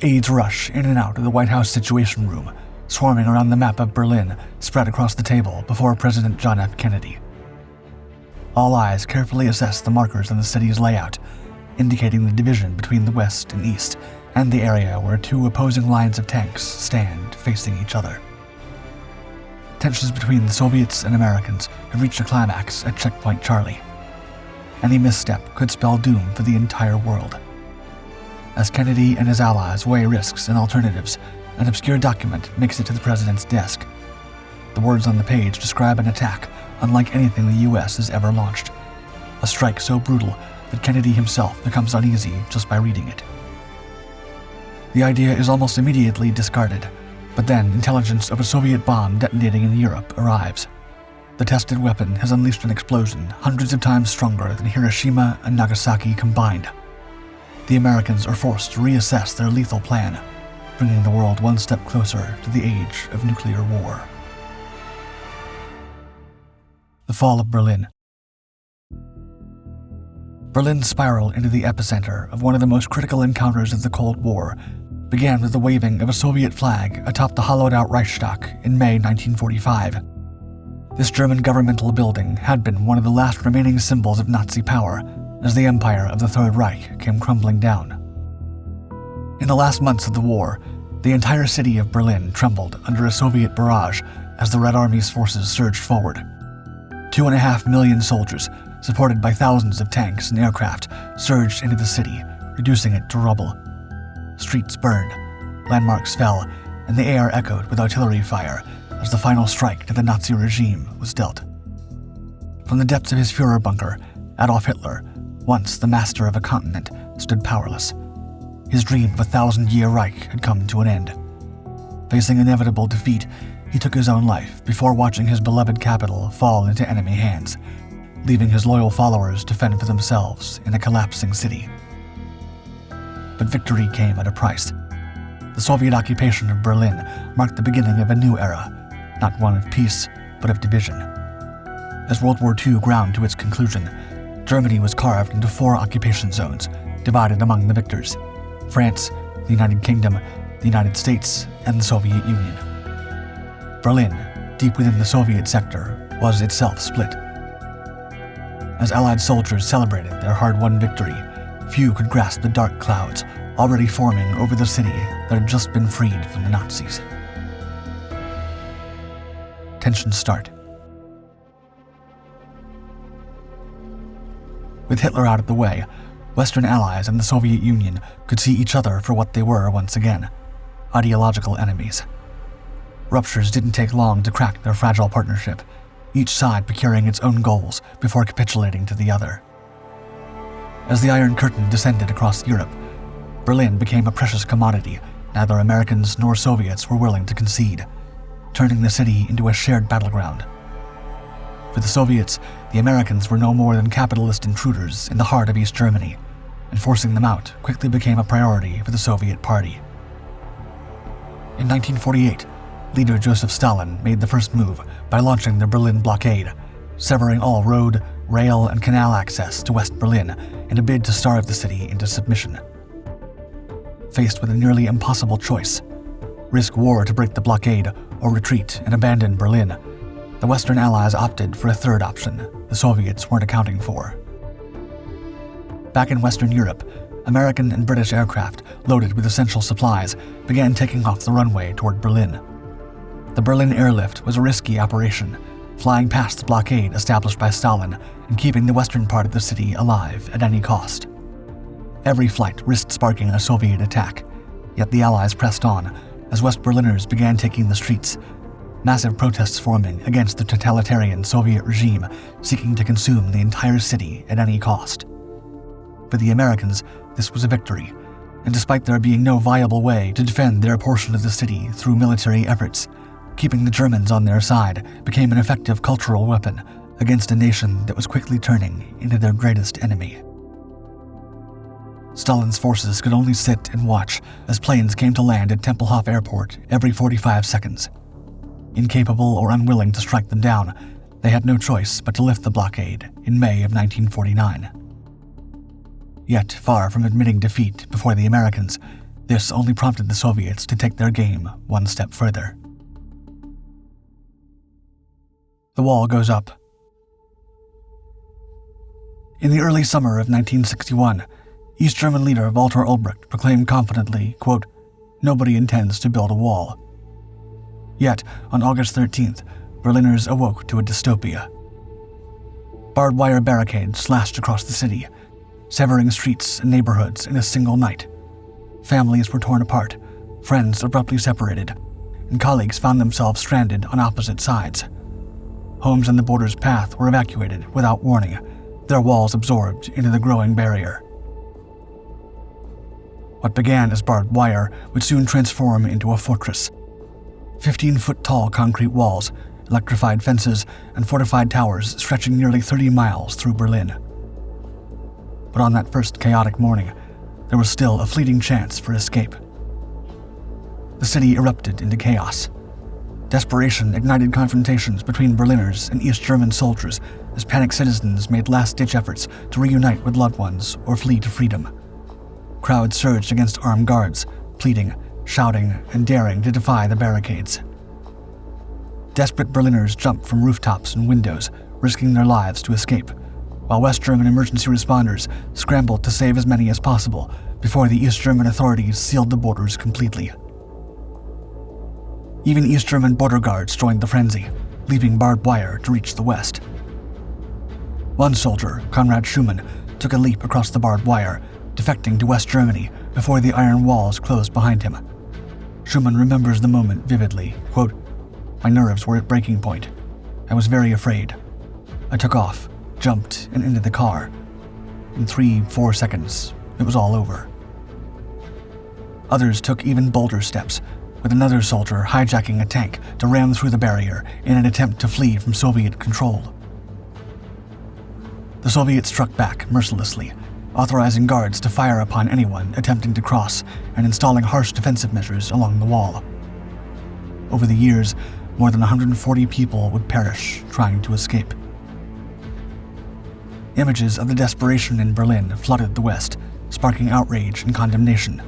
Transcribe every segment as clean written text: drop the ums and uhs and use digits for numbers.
Aides rush in and out of the White House Situation Room, swarming around the map of Berlin spread across the table before President John F. Kennedy. All eyes carefully assess the markers on the city's layout, indicating the division between the west and east and the area where two opposing lines of tanks stand facing each other. Tensions between the Soviets and Americans have reached a climax at Checkpoint Charlie. Any misstep could spell doom for the entire world. As Kennedy and his allies weigh risks and alternatives, an obscure document makes it to the president's desk. The words on the page describe an attack unlike anything the U.S. has ever launched. A strike so brutal that Kennedy himself becomes uneasy just by reading it. The idea is almost immediately discarded, but then intelligence of a Soviet bomb detonating in Europe arrives. The tested weapon has unleashed an explosion hundreds of times stronger than Hiroshima and Nagasaki combined. The Americans are forced to reassess their lethal plan, bringing the world one step closer to the age of nuclear war. The fall of Berlin. Berlin's spiral into the epicenter of one of the most critical encounters of the Cold War began with the waving of a Soviet flag atop the hollowed-out Reichstag in May 1945. This German governmental building had been one of the last remaining symbols of Nazi power as the empire of the Third Reich came crumbling down. In the last months of the war, the entire city of Berlin trembled under a Soviet barrage as the Red Army's forces surged forward. 2.5 million soldiers, supported by thousands of tanks and aircraft, surged into the city, reducing it to rubble. Streets burned, landmarks fell, and the air echoed with artillery fire as the final strike to the Nazi regime was dealt. From the depths of his Führer bunker, Adolf Hitler, once the master of a continent, stood powerless. His dream of a 1,000-year Reich had come to an end. Facing inevitable defeat, he took his own life before watching his beloved capital fall into enemy hands, leaving his loyal followers to fend for themselves in a collapsing city. But victory came at a price. The Soviet occupation of Berlin marked the beginning of a new era, not one of peace, but of division. As World War II ground to its conclusion, Germany was carved into 4 occupation zones, divided among the victors: France, the United Kingdom, the United States, and the Soviet Union. Berlin, deep within the Soviet sector, was itself split. As Allied soldiers celebrated their hard-won victory, few could grasp the dark clouds already forming over the city that had just been freed from the Nazis. Tensions start. With Hitler out of the way, Western allies and the Soviet Union could see each other for what they were once again: ideological enemies. Ruptures didn't take long to crack their fragile partnership, each side procuring its own goals before capitulating to the other. As the Iron Curtain descended across Europe, Berlin became a precious commodity neither Americans nor Soviets were willing to concede, turning the city into a shared battleground. For the Soviets, the Americans were no more than capitalist intruders in the heart of East Germany, and forcing them out quickly became a priority for the Soviet Party. In 1948, leader Joseph Stalin made the first move by launching the Berlin blockade, severing all road, rail, and canal access to West Berlin in a bid to starve the city into submission. Faced with a nearly impossible choice: risk war to break the blockade or retreat and abandon Berlin, the Western Allies opted for a third option the Soviets weren't accounting for. Back in Western Europe, American and British aircraft loaded with essential supplies began taking off the runway toward Berlin. The Berlin airlift was a risky operation, flying past the blockade established by Stalin and keeping the western part of the city alive at any cost. Every flight risked sparking a Soviet attack, yet the Allies pressed on as West Berliners began taking the streets, massive protests forming against the totalitarian Soviet regime seeking to consume the entire city at any cost. For the Americans, this was a victory, and despite there being no viable way to defend their portion of the city through military efforts, keeping the Germans on their side became an effective cultural weapon against a nation that was quickly turning into their greatest enemy. Stalin's forces could only sit and watch as planes came to land at Tempelhof Airport every 45 seconds. Incapable or unwilling to strike them down, they had no choice but to lift the blockade in May of 1949. Yet, far from admitting defeat before the Americans, This only prompted the Soviets to take their game one step further. The wall goes up. In the early summer of 1961, East German leader Walter Ulbricht proclaimed confidently, quote, "Nobody intends to build a wall." Yet, on August 13th, Berliners awoke to a dystopia. Barbed wire barricades slashed across the city, severing streets and neighborhoods in a single night. Families were torn apart, friends abruptly separated, and colleagues found themselves stranded on opposite sides. Homes in the border's path were evacuated without warning, their walls absorbed into the growing barrier. What began as barbed wire would soon transform into a fortress. 15-foot-tall concrete walls, electrified fences, and fortified towers stretching nearly 30 miles through Berlin. But on that first chaotic morning, there was still a fleeting chance for escape. The city erupted into chaos. Desperation ignited confrontations between Berliners and East German soldiers as panicked citizens made last-ditch efforts to reunite with loved ones or flee to freedom. Crowds surged against armed guards, pleading, shouting, and daring to defy the barricades. Desperate Berliners jumped from rooftops and windows, risking their lives to escape, while West German emergency responders scrambled to save as many as possible before the East German authorities sealed the borders completely. Even East German border guards joined the frenzy, leaving barbed wire to reach the west. One soldier, Konrad Schumann, took a leap across the barbed wire, defecting to West Germany before the iron walls closed behind him. Schumann remembers the moment vividly, quote, "My nerves were at breaking point. I was very afraid. I took off, jumped, and into the car. In 3-4 seconds, it was all over." Others took even bolder steps, with another soldier hijacking a tank to ram through the barrier in an attempt to flee from Soviet control. The Soviets struck back mercilessly, authorizing guards to fire upon anyone attempting to cross and installing harsh defensive measures along the wall. Over the years, more than 140 people would perish trying to escape. Images of the desperation in Berlin flooded the West, sparking outrage and condemnation.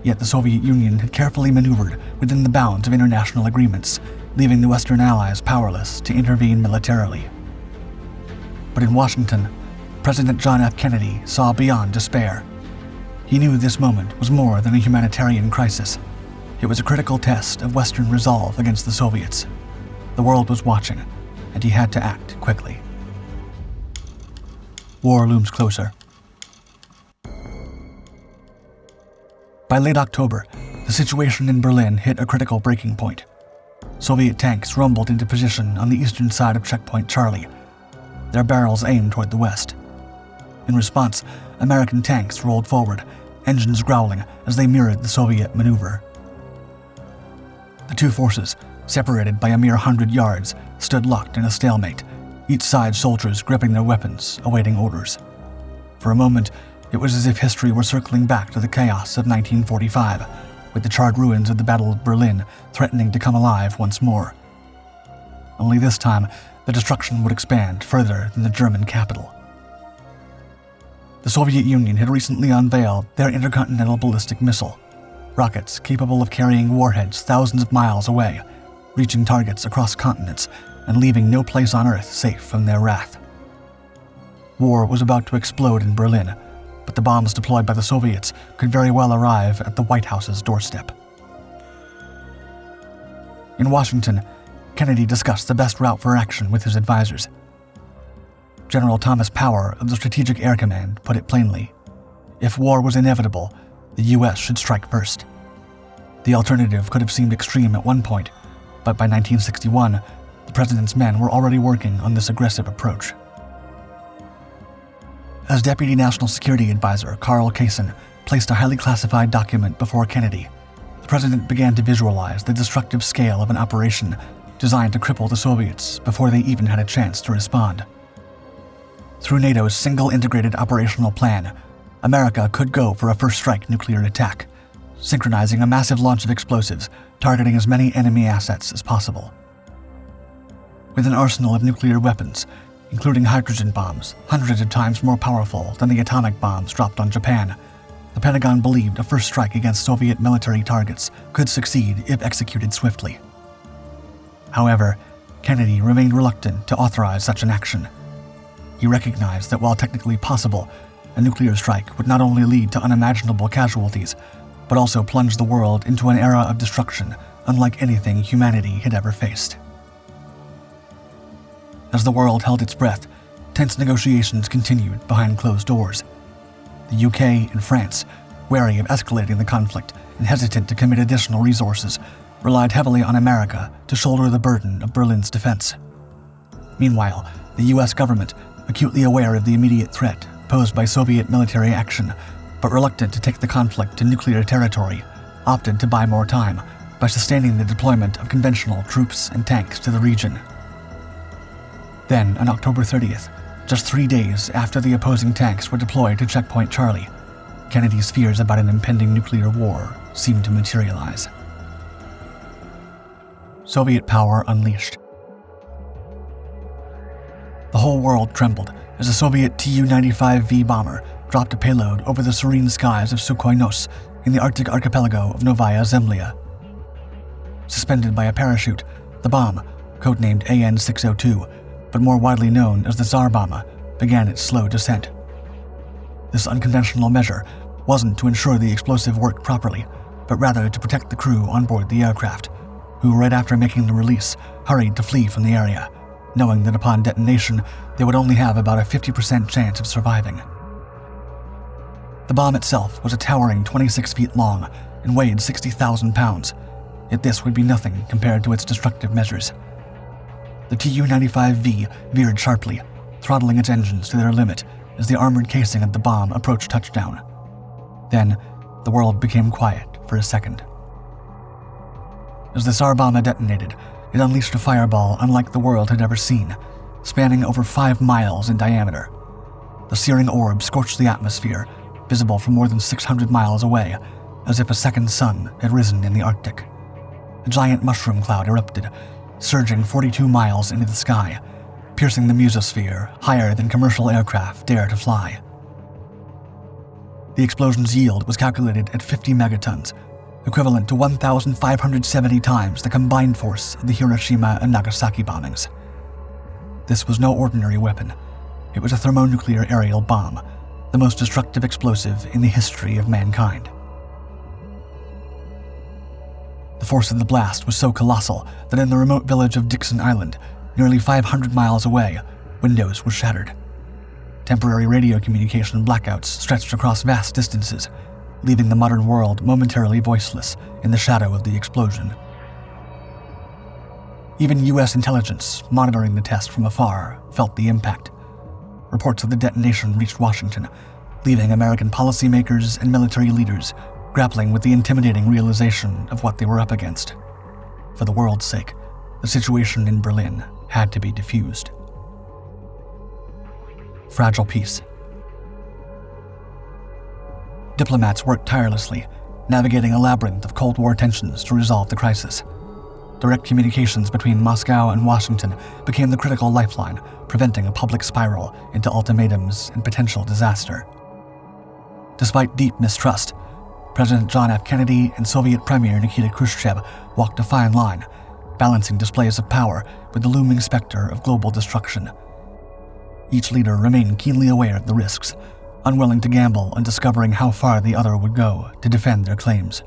Yet the Soviet Union had carefully maneuvered within the bounds of international agreements, leaving the Western Allies powerless to intervene militarily. But in Washington, President John F. Kennedy saw beyond despair. He knew this moment was more than a humanitarian crisis. It was a critical test of Western resolve against the Soviets. The world was watching, and he had to act quickly. War looms closer. By late October, the situation in Berlin hit a critical breaking point. Soviet tanks rumbled into position on the eastern side of Checkpoint Charlie, their barrels aimed toward the west. In response, American tanks rolled forward, engines growling as they mirrored the Soviet maneuver. The two forces, separated by a mere 100 yards, stood locked in a stalemate, each side's soldiers gripping their weapons, awaiting orders. For a moment, it was as if history were circling back to the chaos of 1945, with the charred ruins of the Battle of Berlin threatening to come alive once more. Only this time, the destruction would expand further than the German capital. The Soviet Union had recently unveiled their intercontinental ballistic missile, rockets capable of carrying warheads thousands of miles away, reaching targets across continents and leaving no place on Earth safe from their wrath. War was about to explode in Berlin, but the bombs deployed by the Soviets could very well arrive at the White House's doorstep. In Washington, Kennedy discussed the best route for action with his advisors. General Thomas Power of the Strategic Air Command put it plainly: if war was inevitable, the U.S. should strike first. The alternative could have seemed extreme at one point, but by 1961, the president's men were already working on this aggressive approach. As Deputy National Security Advisor Carl Kaysen placed a highly classified document before Kennedy, the president began to visualize the destructive scale of an operation designed to cripple the Soviets before they even had a chance to respond. Through NATO's single integrated operational plan, America could go for a first-strike nuclear attack, synchronizing a massive launch of explosives targeting as many enemy assets as possible. With an arsenal of nuclear weapons, including hydrogen bombs hundreds of times more powerful than the atomic bombs dropped on Japan, The Pentagon believed a first strike against Soviet military targets could succeed if executed swiftly. However, Kennedy remained reluctant to authorize such an action. He recognized that while technically possible, a nuclear strike would not only lead to unimaginable casualties, but also plunge the world into an era of destruction unlike anything humanity had ever faced. As the world held its breath, tense negotiations continued behind closed doors. The UK and France, wary of escalating the conflict and hesitant to commit additional resources, relied heavily on America to shoulder the burden of Berlin's defense. Meanwhile, the US government, acutely aware of the immediate threat posed by Soviet military action, but reluctant to take the conflict to nuclear territory, opted to buy more time by sustaining the deployment of conventional troops and tanks to the region. Then, on October 30th, just 3 days after the opposing tanks were deployed to Checkpoint Charlie, Kennedy's fears about an impending nuclear war seemed to materialize. Soviet power unleashed. The whole world trembled as a Soviet Tu-95V bomber dropped a payload over the serene skies of Sukhoi Nos in the Arctic archipelago of Novaya Zemlya. Suspended by a parachute, the bomb, codenamed AN-602, but more widely known as the Tsar Bomba, began its slow descent. This unconventional measure wasn't to ensure the explosive worked properly, but rather to protect the crew on board the aircraft, who right after making the release hurried to flee from the area, knowing that upon detonation they would only have about a 50% chance of surviving. The bomb itself was a towering 26 feet long and weighed 60,000 pounds, yet this would be nothing compared to its destructive measures. The Tu-95V veered sharply, throttling its engines to their limit as the armored casing of the bomb approached touchdown. Then, the world became quiet for a second. As the Tsar Bomba detonated, it unleashed a fireball unlike the world had ever seen, spanning over 5 miles in diameter. The searing orb scorched the atmosphere, visible from more than 600 miles away, as if a second sun had risen in the Arctic. A giant mushroom cloud erupted, surging 42 miles into the sky, piercing the mesosphere higher than commercial aircraft dare to fly. The explosion's yield was calculated at 50 megatons, equivalent to 1,570 times the combined force of the Hiroshima and Nagasaki bombings. This was no ordinary weapon. It was a thermonuclear aerial bomb, the most destructive explosive in the history of mankind. The force of the blast was so colossal that in the remote village of Dixon Island, nearly 500 miles away, windows were shattered. Temporary radio communication blackouts stretched across vast distances, leaving the modern world momentarily voiceless in the shadow of the explosion. Even U.S. intelligence, monitoring the test from afar, felt the impact. Reports of the detonation reached Washington, leaving American policymakers and military leaders grappling with the intimidating realization of what they were up against. For the world's sake, the situation in Berlin had to be diffused. Fragile peace. Diplomats worked tirelessly, navigating a labyrinth of Cold War tensions to resolve the crisis. Direct communications between Moscow and Washington became the critical lifeline, preventing a public spiral into ultimatums and potential disaster. Despite deep mistrust, President John F. Kennedy and Soviet Premier Nikita Khrushchev walked a fine line, balancing displays of power with the looming specter of global destruction. Each leader remained keenly aware of the risks, unwilling to gamble on discovering how far the other would go to defend their claims.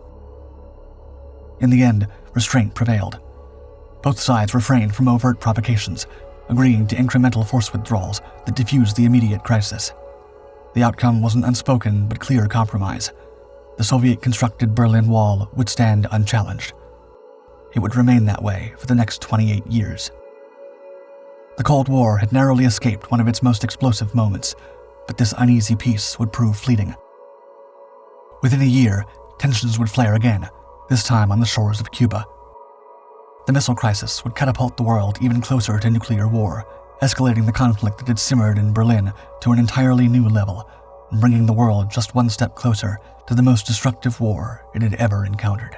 In the end, restraint prevailed. Both sides refrained from overt provocations, agreeing to incremental force withdrawals that diffused the immediate crisis. The outcome was an unspoken but clear compromise. The Soviet-constructed Berlin Wall would stand unchallenged. It would remain that way for the next 28 years. The Cold War had narrowly escaped one of its most explosive moments, but this uneasy peace would prove fleeting. Within a year, tensions would flare again, this time on the shores of Cuba. The missile crisis would catapult the world even closer to nuclear war, escalating the conflict that had simmered in Berlin to an entirely new level, and bringing the world just one step closer to the most destructive war it had ever encountered.